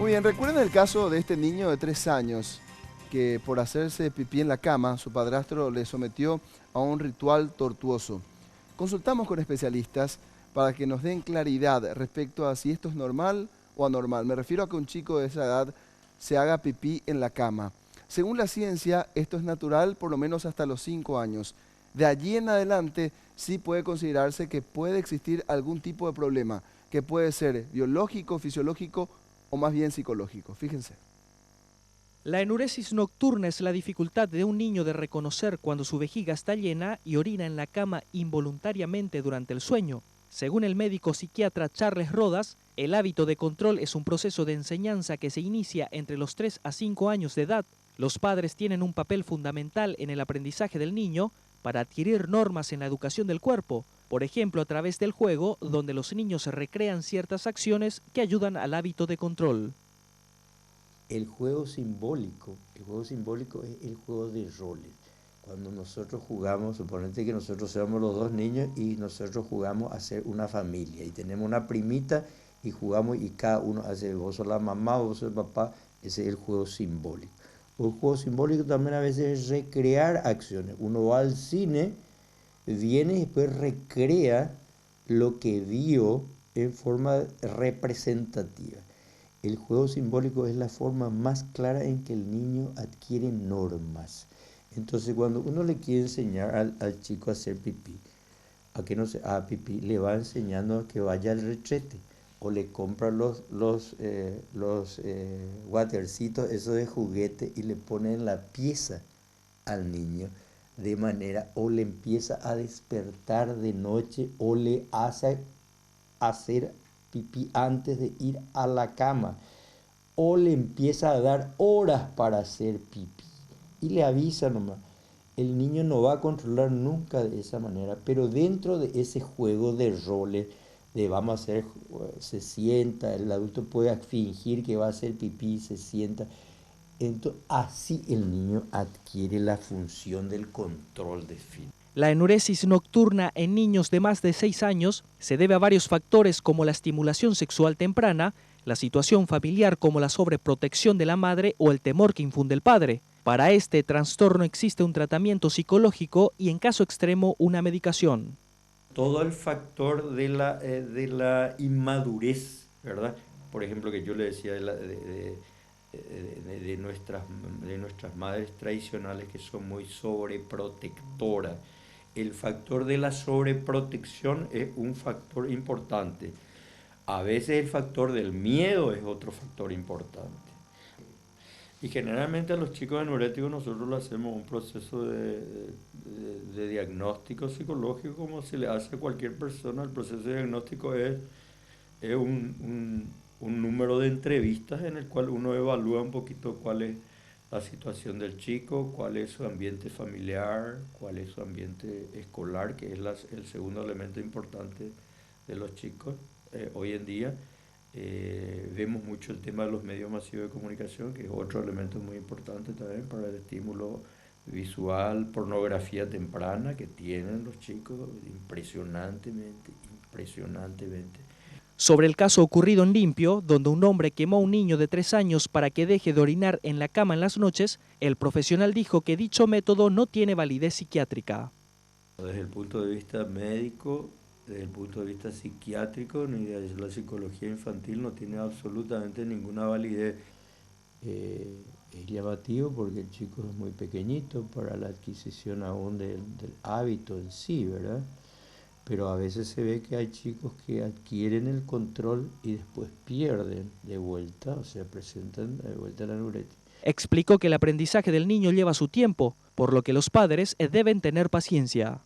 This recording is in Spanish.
Muy bien, recuerden el caso de este niño de 3 años que por hacerse pipí en la cama, su padrastro le sometió a un ritual tortuoso. Consultamos con especialistas para que nos den claridad respecto a si esto es normal o anormal. Me refiero a que un chico de esa edad se haga pipí en la cama. Según la ciencia, esto es natural por lo menos hasta los 5 años. De allí en adelante sí puede considerarse que puede existir algún tipo de problema, que puede ser biológico, fisiológico o más bien psicológico. Fíjense. La enuresis nocturna es la dificultad de un niño de reconocer cuando su vejiga está llena y orina en la cama involuntariamente durante el sueño. Según el médico psiquiatra Charles Rodas, el hábito de control es un proceso de enseñanza que se inicia entre los 3 a 5 años de edad. Los padres tienen un papel fundamental en el aprendizaje del niño para adquirir normas en la educación del cuerpo, por ejemplo a través del juego, donde los niños recrean ciertas acciones que ayudan al hábito de control. El juego simbólico es el juego de roles. Cuando nosotros jugamos, suponete que nosotros seamos los dos niños y nosotros jugamos a ser una familia y tenemos una primita y jugamos y cada uno hace, vos sos la mamá, vos sos el papá, ese es el juego simbólico. El juego simbólico también a veces es recrear acciones. Uno va al cine, viene y después recrea lo que vio en forma representativa. El juego simbólico es la forma más clara en que el niño adquiere normas. Entonces, cuando uno le quiere enseñar al chico a hacer pipí, a que no se haga pipí, le va enseñando a que vaya al retrete o le compra los watercitos, esos de juguete, y le pone en la pieza al niño de manera, o le empieza a despertar de noche o le hace hacer pipí antes de ir a la cama, o le empieza a dar horas para hacer pipí y le avisa nomás. El niño no va a controlar nunca de esa manera, pero dentro de ese juego de roles, de vamos a hacer, se sienta, el adulto puede fingir que va a hacer pipí, se sienta. Entonces, así el niño adquiere la función del control de fin. La enuresis nocturna en niños de más de 6 años se debe a varios factores como la estimulación sexual temprana, la situación familiar como la sobreprotección de la madre o el temor que infunde el padre. Para este trastorno existe un tratamiento psicológico y en caso extremo una medicación. Todo el factor de la inmadurez, ¿verdad? Por ejemplo, que yo le decía de nuestras madres tradicionales que son muy sobreprotectoras. El factor de la sobreprotección es un factor importante. A veces el factor del miedo es otro factor importante. Y generalmente a los chicos anuréticos nosotros le hacemos un proceso de diagnóstico psicológico como se le hace a cualquier persona. El proceso de diagnóstico es un número de entrevistas en el cual uno evalúa un poquito cuál es la situación del chico, cuál es su ambiente familiar, cuál es su ambiente escolar, que es el segundo elemento importante de los chicos hoy en día. Vemos mucho el tema de los medios masivos de comunicación, que es otro elemento muy importante también para el estímulo visual, pornografía temprana que tienen los chicos impresionantemente. Sobre el caso ocurrido en Limpio, donde un hombre quemó a un niño de 3 años para que deje de orinar en la cama en las noches, el profesional dijo que dicho método no tiene validez psiquiátrica. Desde el punto de vista médico, desde el punto de vista psiquiátrico, ni de la psicología infantil no tiene absolutamente ninguna validez. Es llamativo porque el chico es muy pequeñito para la adquisición aún del hábito en sí, ¿verdad? Pero a veces se ve que hay chicos que adquieren el control y después pierden de vuelta, o sea, presentan de vuelta la anuresis. Explicó que el aprendizaje del niño lleva su tiempo, por lo que los padres deben tener paciencia.